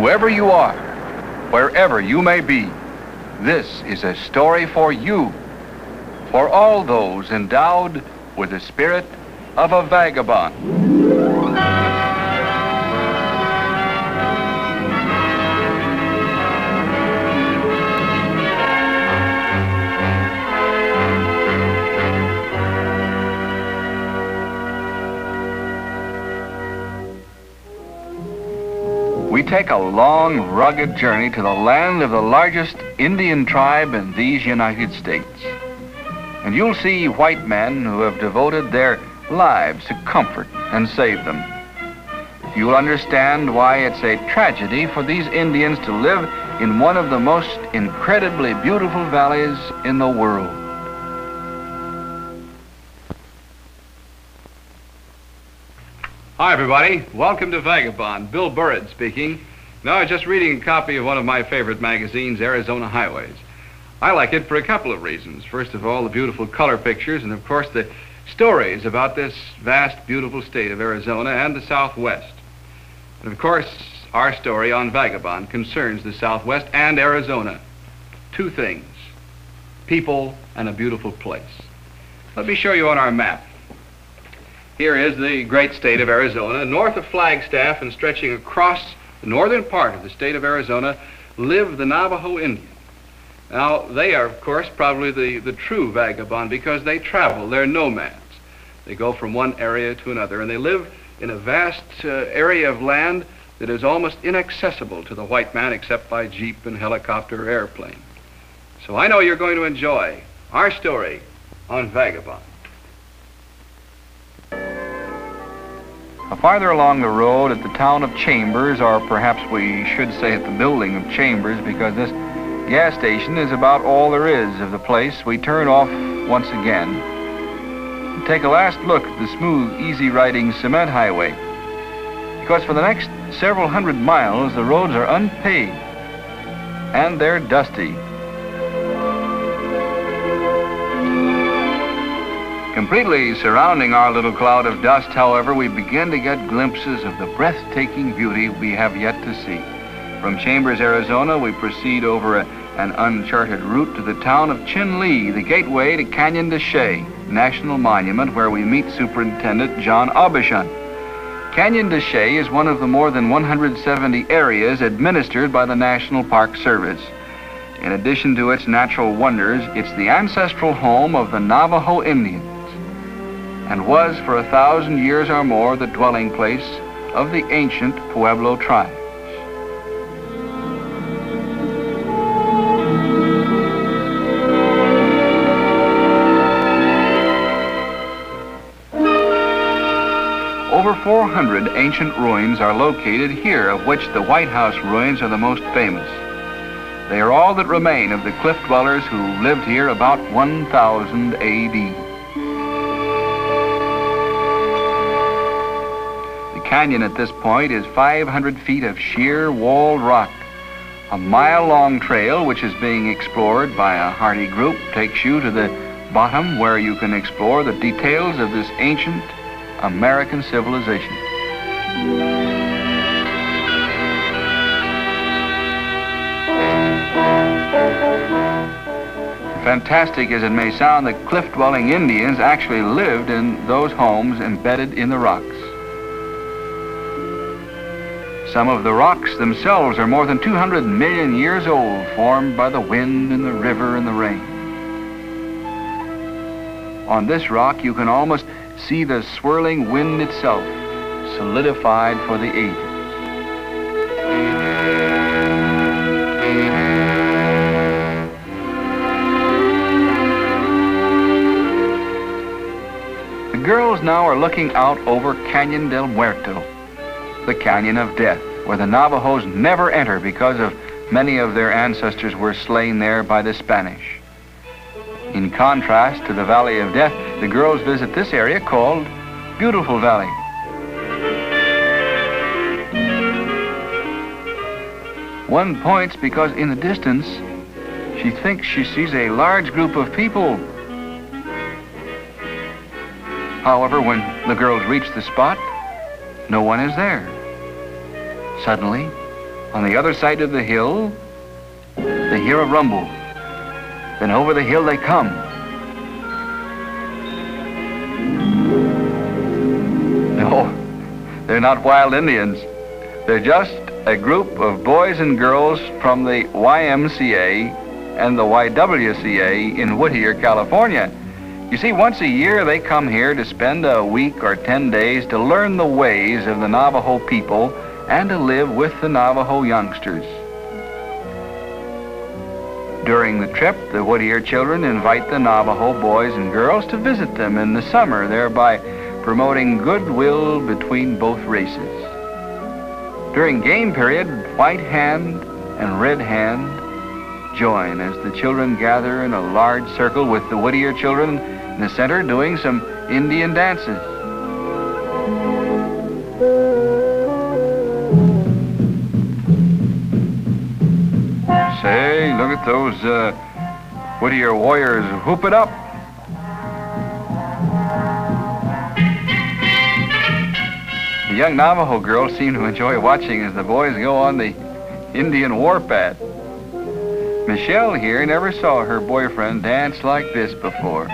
whoever you are, wherever you may be, this is a story for you, for all those endowed with the spirit of a vagabond. We take a long, rugged journey to the land of the largest Indian tribe in these United States. And you'll see white men who have devoted their lives to comfort and save them. You'll understand why it's a tragedy for these Indians to live in one of the most incredibly beautiful valleys in the world. Hi, everybody. Welcome to Vagabond. Bill Burritt speaking. Now, I'm just reading a copy of one of my favorite magazines, Arizona Highways. I like it for a couple of reasons. First of all, the beautiful color pictures, and of course, the stories about this vast, beautiful state of Arizona and the Southwest. And of course, our story on Vagabond concerns the Southwest and Arizona. Two things: people and a beautiful place. Let me show you on our map. Here is the great state of Arizona. North of Flagstaff and stretching across the northern part of the state of Arizona live the Navajo Indians. Now, they are, of course, probably the true vagabond because they travel. They're nomads. They go from one area to another, and they live in a vast area of land that is almost inaccessible to the white man except by jeep and helicopter or airplane. So I know you're going to enjoy our story on Vagabond. Farther along the road at the town of Chambers, or perhaps we should say at the building of Chambers, because this gas station is about all there is of the place, we turn off once again and take a last look at the smooth, easy-riding cement highway. Because for the next several hundred miles, the roads are unpaved and they're dusty. Completely surrounding our little cloud of dust, however, we begin to get glimpses of the breathtaking beauty we have yet to see. From Chambers, Arizona, we proceed over an uncharted route to the town of Chelly, the gateway to Canyon de Chelly National Monument, where we meet Superintendent John Aubuchon. Canyon de Chelly is one of the more than 170 areas administered by the National Park Service. In addition to its natural wonders, it's the ancestral home of the Navajo Indians, and was for 1,000 years or more the dwelling place of the ancient Pueblo tribes. Over 400 ancient ruins are located here, of which the White House ruins are the most famous. They are all that remain of the cliff dwellers who lived here about 1000 AD. The canyon at this point is 500 feet of sheer walled rock. A mile-long trail, which is being explored by a hardy group, takes you to the bottom, where you can explore the details of this ancient American civilization. Fantastic as it may sound, the cliff-dwelling Indians actually lived in those homes embedded in the rocks. Some of the rocks themselves are more than 200 million years old, formed by the wind and the river and the rain. On this rock, you can almost see the swirling wind itself, solidified for the ages. The girls now are looking out over Canyon del Muerto, the Canyon of Death, where the Navajos never enter because of many of their ancestors were slain there by the Spanish. In contrast to the Valley of Death, the girls visit this area called Beautiful Valley. One points because in the distance, she thinks she sees a large group of people. However, when the girls reach the spot, no one is there. Suddenly, On the other side of the hill, they hear a rumble. Then over the hill they come. No, they're not wild Indians. They're just a group of boys and girls from the YMCA and the YWCA in Whittier, California. You see, once a year they come here to spend a week or 10 days to learn the ways of the Navajo people and to live with the Navajo youngsters. During the trip, the Whittier children invite the Navajo boys and girls to visit them in the summer, thereby promoting goodwill between both races. During game period, White Hand and Red Hand join as the children gather in a large circle with the Whittier children in the center doing some Indian dances. Say, look at those Whittier warriors whoop it up. The young Navajo girls seem to enjoy watching as the boys go on the Indian warpath. Michelle here never saw her boyfriend dance like this before.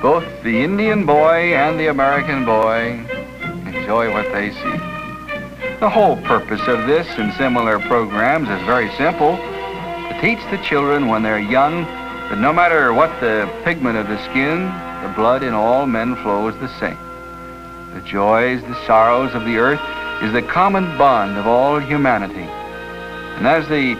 Both the Indian boy and the American boy enjoy what they see. The whole purpose of this and similar programs is very simple: to teach the children when they're young that no matter what the pigment of the skin, the blood in all men flows the same. The joys, the sorrows of the earth is the common bond of all humanity. And as the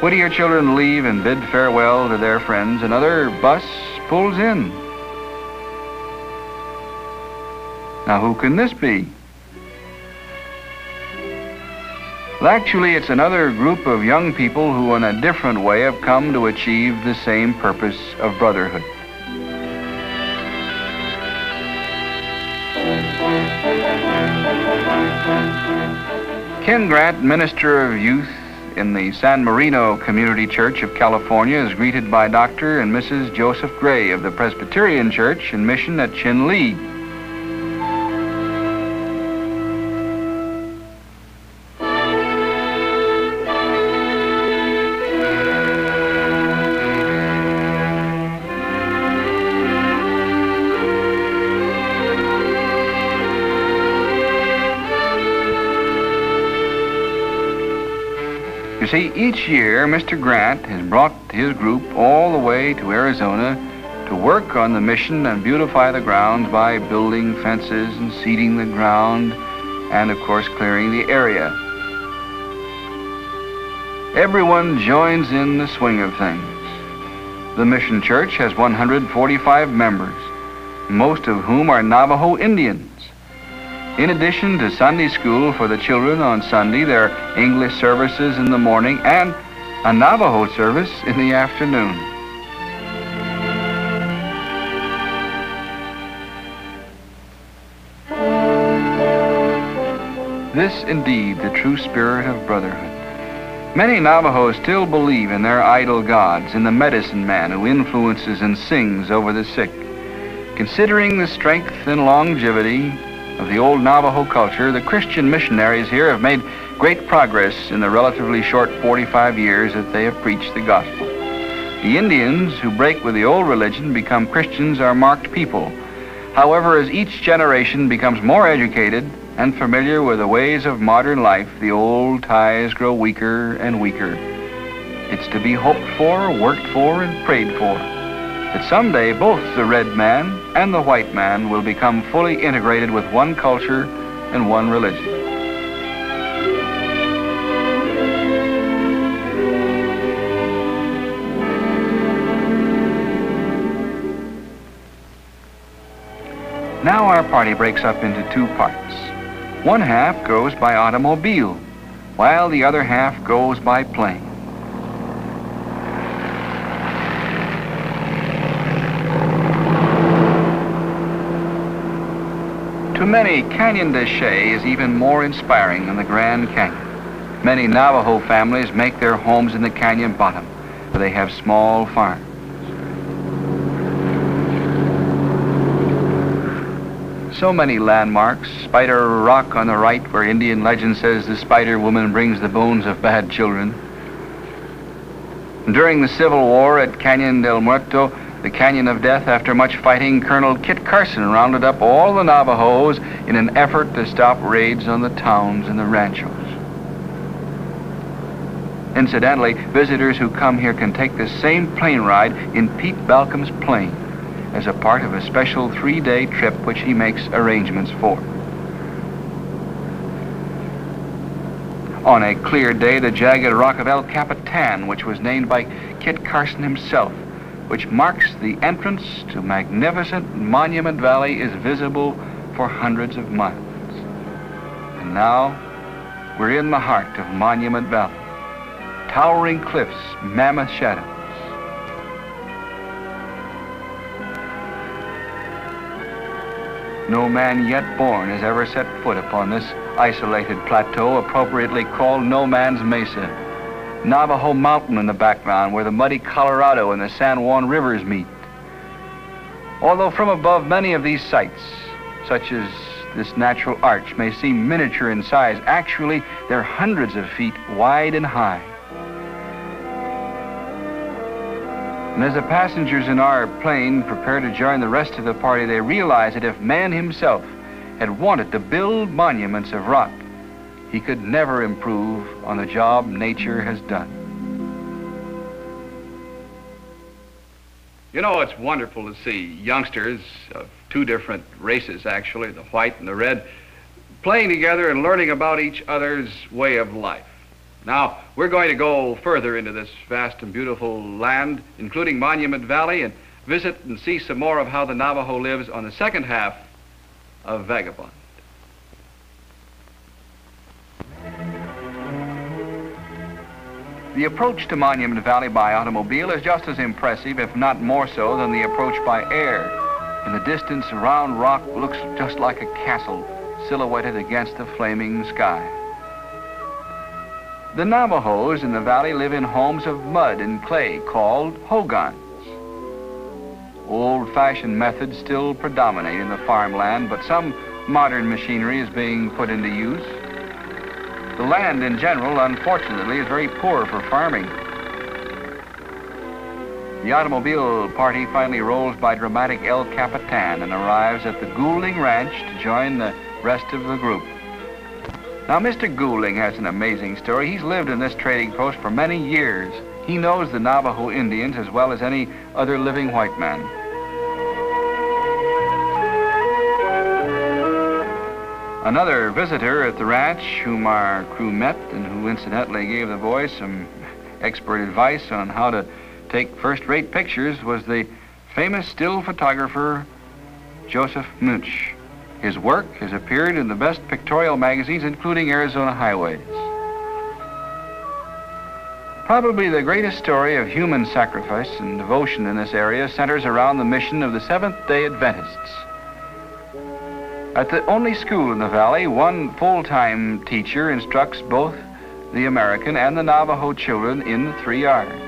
Whittier children leave and bid farewell to their friends, another bus pulls in. Now, who can this be? Well, actually, it's another group of young people who in a different way have come to achieve the same purpose of brotherhood. Ken Grant, Minister of Youth in the San Marino Community Church of California, is greeted by Dr. and Mrs. Joseph Gray of the Presbyterian Church and Mission at Chelly. You see, each year Mr. Grant has brought his group all the way to Arizona to work on the mission and beautify the grounds by building fences and seeding the ground and, of course, clearing the area. Everyone joins in the swing of things. The mission church has 145 members, most of whom are Navajo Indians. In addition to Sunday school for the children on Sunday, there are English services in the morning and a Navajo service in the afternoon. This indeed the true spirit of brotherhood. Many Navajos still believe in their idol gods, in the medicine man who influences and sings over the sick. Considering the strength and longevity of the old Navajo culture, the Christian missionaries here have made great progress in the relatively short 45 years that they have preached the gospel. The Indians who break with the old religion become Christians are marked people. However, as each generation becomes more educated and familiar with the ways of modern life, the old ties grow weaker and weaker. It's to be hoped for, worked for, and prayed for that someday both the red man and the white man will become fully integrated with one culture and one religion. Now our party breaks up into two parts. One half goes by automobile, while the other half goes by plane. To many, Canyon de Chelly is even more inspiring than the Grand Canyon. Many Navajo families make their homes in the canyon bottom, where they have small farms. So many landmarks. Spider Rock on the right, where Indian legend says the Spider Woman brings the bones of bad children. During the Civil War at Canyon del Muerto, the Canyon of Death, after much fighting, Colonel Kit Carson rounded up all the Navajos in an effort to stop raids on the towns and the ranchos. Incidentally, visitors who come here can take the same plane ride in Pete Balcom's plane as a part of a special 3-day trip which he makes arrangements for. On a clear day, the jagged rock of El Capitan, which was named by Kit Carson himself, which marks the entrance to magnificent Monument Valley, is visible for hundreds of miles. And now, we're in the heart of Monument Valley. Towering cliffs, mammoth shadows. No man yet born has ever set foot upon this isolated plateau, appropriately called No Man's Mesa. Navajo Mountain in the background, where the muddy Colorado and the San Juan rivers meet. Although from above, many of these sites, such as this natural arch, may seem miniature in size, actually they're hundreds of feet wide and high. And as the passengers in our plane prepare to join the rest of the party, they realize that if man himself had wanted to build monuments of rock, he could never improve on the job nature has done. You know, it's wonderful to see youngsters of two different races, actually, the white and the red, playing together and learning about each other's way of life. Now, we're going to go further into this vast and beautiful land, including Monument Valley, and visit and see some more of how the Navajo lives on the second half of Vagabond. The approach to Monument Valley by automobile is just as impressive, if not more so, than the approach by air. In the distance, Round Rock looks just like a castle silhouetted against the flaming sky. The Navajos in the valley live in homes of mud and clay called hogans. Old-fashioned methods still predominate in the farmland, but some modern machinery is being put into use. The land in general, unfortunately, is very poor for farming. The automobile party finally rolls by dramatic El Capitan and arrives at the Goulding Ranch to join the rest of the group. Now, Mr. Goulding has an amazing story. He's lived in this trading post for many years. He knows the Navajo Indians as well as any other living white man. Another visitor at the ranch whom our crew met and who incidentally gave the boys some expert advice on how to take first-rate pictures was the famous still photographer Joseph Munch. His work has appeared in the best pictorial magazines, including Arizona Highways. Probably the greatest story of human sacrifice and devotion in this area centers around the mission of the Seventh-day Adventists. At the only school in the valley, one full-time teacher instructs both the American and the Navajo children in the 3 R's.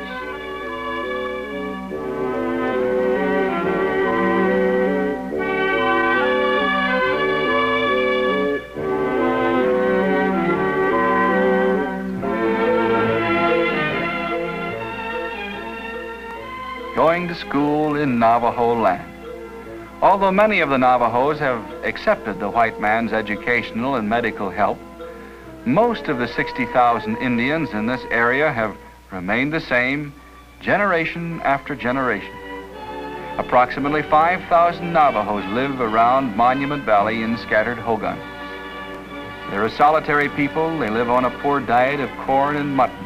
Going to school in Navajo land. Although many of the Navajos have accepted the white man's educational and medical help, most of the 60,000 Indians in this area have remained the same generation after generation. Approximately 5,000 Navajos live around Monument Valley in scattered hogans. They're a solitary people. They live on a poor diet of corn and mutton.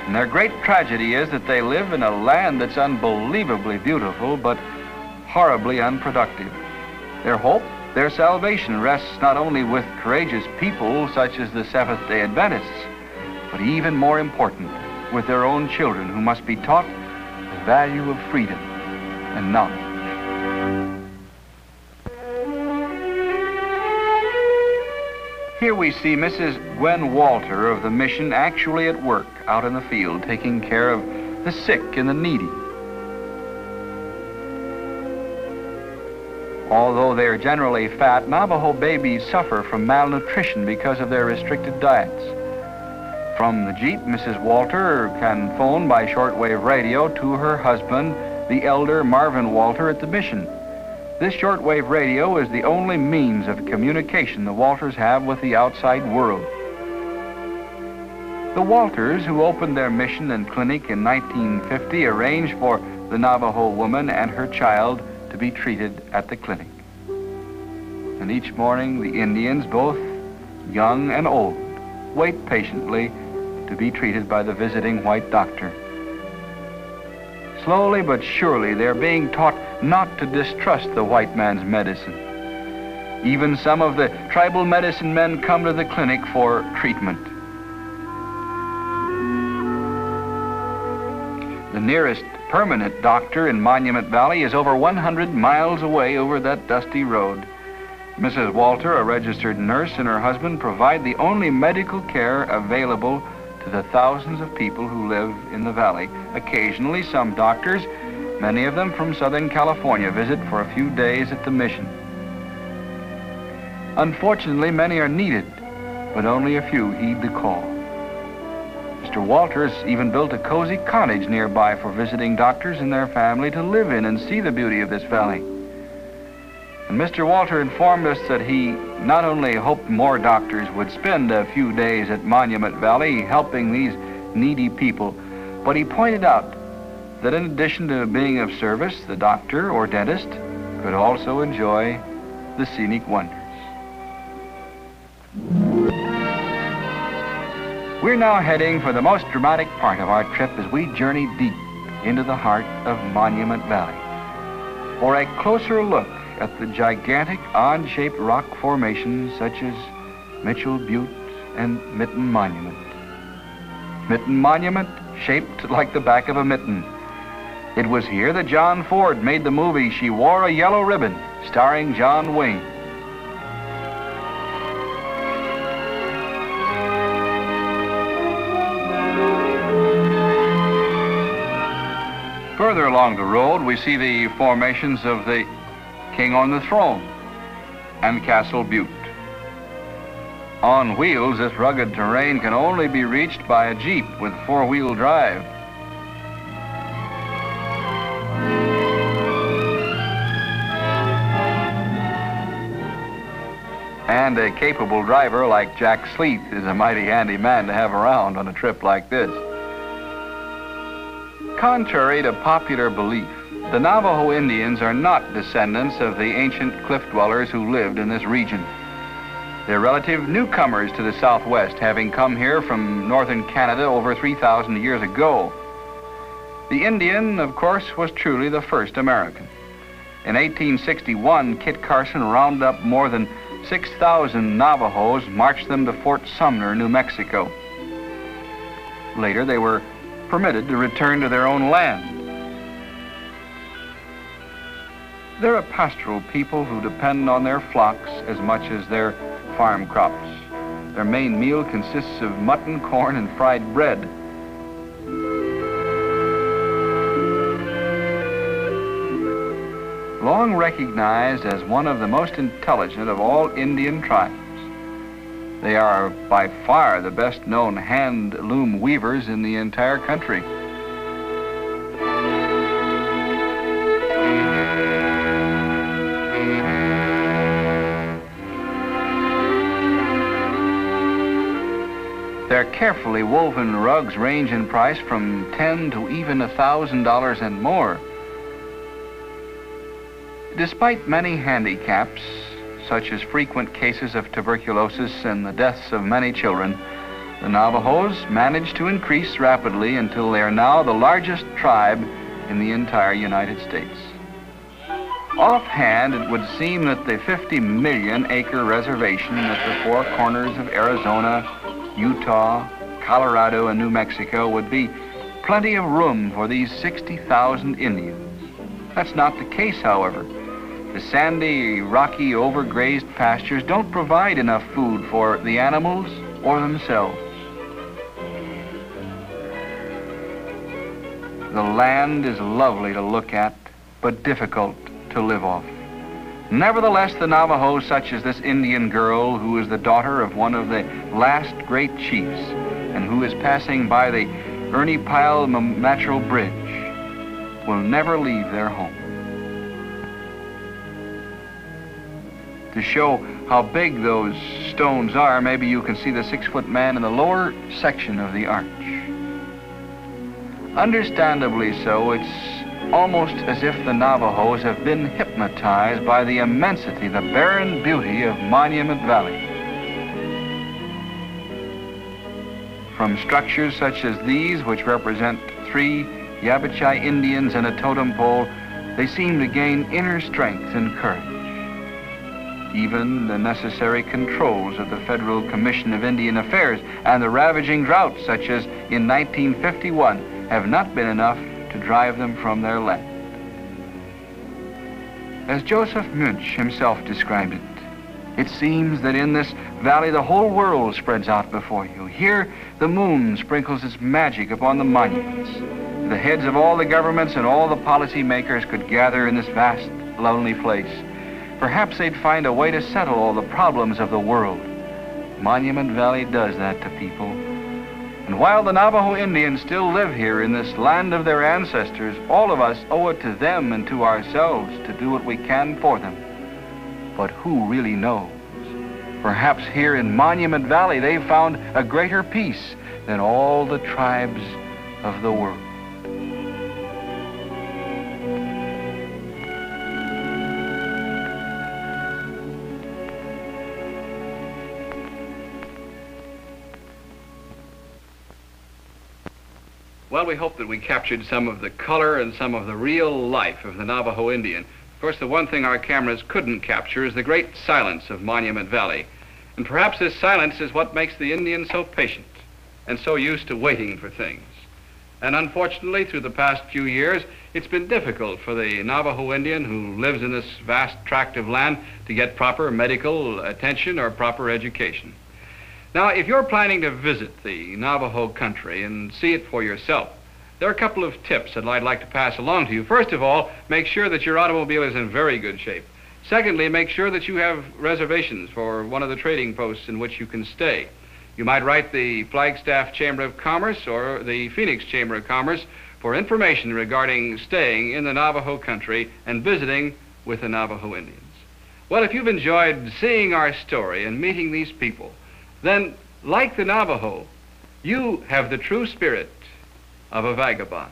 And their great tragedy is that they live in a land that's unbelievably beautiful, but horribly unproductive. Their hope, their salvation rests not only with courageous people such as the Seventh-day Adventists, but even more important, with their own children who must be taught the value of freedom and knowledge. Here we see Mrs. Gwen Walter of the mission actually at work out in the field, taking care of the sick and the needy. Although they are generally fat, Navajo babies suffer from malnutrition because of their restricted diets. From the Jeep, Mrs. Walter can phone by shortwave radio to her husband, the elder Marvin Walter at the mission. This shortwave radio is the only means of communication the Walters have with the outside world. The Walters, who opened their mission and clinic in 1950, arranged for the Navajo woman and her child to be treated at the clinic. And each morning, the Indians, both young and old, wait patiently to be treated by the visiting white doctor. Slowly but surely, they're being taught not to distrust the white man's medicine. Even some of the tribal medicine men come to the clinic for treatment. The nearest permanent doctor in Monument Valley is over 100 miles away over that dusty road. Mrs. Walter, a registered nurse, and her husband provide the only medical care available to the thousands of people who live in the valley. Occasionally, some doctors, many of them from Southern California, visit for a few days at the mission. Unfortunately, many are needed, but only a few heed the call. Mr. Walters even built a cozy cottage nearby for visiting doctors and their family to live in and see the beauty of this valley. And Mr. Walter informed us that he not only hoped more doctors would spend a few days at Monument Valley helping these needy people, but he pointed out that in addition to being of service, the doctor or dentist could also enjoy the scenic wonders. We're now heading for the most dramatic part of our trip as we journey deep into the heart of Monument Valley for a closer look at the gigantic odd-shaped rock formations such as Mitchell Butte and Mitten Monument. Mitten Monument, shaped like the back of a mitten. It was here that John Ford made the movie She Wore a Yellow Ribbon, starring John Wayne. Further along the road, we see the formations of the King on the Throne and Castle Butte. On wheels, this rugged terrain can only be reached by a Jeep with four-wheel drive. And a capable driver like Jack Sleeth is a mighty handy man to have around on a trip like this. Contrary to popular belief, the Navajo Indians are not descendants of the ancient cliff dwellers who lived in this region. They're relative newcomers to the Southwest, having come here from northern Canada over 3,000 years ago. The Indian, of course, was truly the first American. In 1861, Kit Carson rounded up more than 6,000 Navajos, marched them to Fort Sumner, New Mexico. Later, they were permitted to return to their own land. They're a pastoral people who depend on their flocks as much as their farm crops. Their main meal consists of mutton, corn, and fried bread. Long recognized as one of the most intelligent of all Indian tribes, they are by far the best known hand loom weavers in the entire country. Their carefully woven rugs range in price from $10 to even $1,000 and more. Despite many handicaps, such as frequent cases of tuberculosis and the deaths of many children, the Navajos managed to increase rapidly until they are now the largest tribe in the entire United States. Offhand, it would seem that the 50 million acre reservation at the four corners of Arizona, Utah, Colorado, and New Mexico would be plenty of room for these 60,000 Indians. That's not the case, however. The sandy, rocky, overgrazed pastures don't provide enough food for the animals or themselves. The land is lovely to look at, but difficult to live off. Nevertheless, the Navajos, such as this Indian girl who is the daughter of one of the last great chiefs and who is passing by the Ernie Pyle Natural Bridge, will never leave their home. To show how big those stones are, maybe you can see the 6-foot man in the lower section of the arch. Understandably so, it's almost as if the Navajos have been hypnotized by the immensity, the barren beauty of Monument Valley. From structures such as these, which represent 3 Yabachi Indians and a totem pole, they seem to gain inner strength and courage. Even the necessary controls of the Federal Commission of Indian Affairs and the ravaging drought, such as in 1951, have not been enough to drive them from their land. As Joseph Munch himself described it, it seems that in this valley the whole world spreads out before you. Here the moon sprinkles its magic upon the monuments. The heads of all the governments and all the policy makers could gather in this vast, lonely place. Perhaps they'd find a way to settle all the problems of the world. Monument Valley does that to people. And while the Navajo Indians still live here in this land of their ancestors, all of us owe it to them and to ourselves to do what we can for them. But who really knows? Perhaps here in Monument Valley they've found a greater peace than all the tribes of the world. Well, we hope that we captured some of the color and some of the real life of the Navajo Indian. Of course, the one thing our cameras couldn't capture is the great silence of Monument Valley. And perhaps this silence is what makes the Indian so patient and so used to waiting for things. And unfortunately, through the past few years, it's been difficult for the Navajo Indian who lives in this vast tract of land to get proper medical attention or proper education. Now, if you're planning to visit the Navajo country and see it for yourself, there are a couple of tips that I'd like to pass along to you. First of all, make sure that your automobile is in very good shape. Secondly, make sure that you have reservations for one of the trading posts in which you can stay. You might write the Flagstaff Chamber of Commerce or the Phoenix Chamber of Commerce for information regarding staying in the Navajo country and visiting with the Navajo Indians. Well, if you've enjoyed seeing our story and meeting these people, then, like the Navajo, you have the true spirit of a vagabond.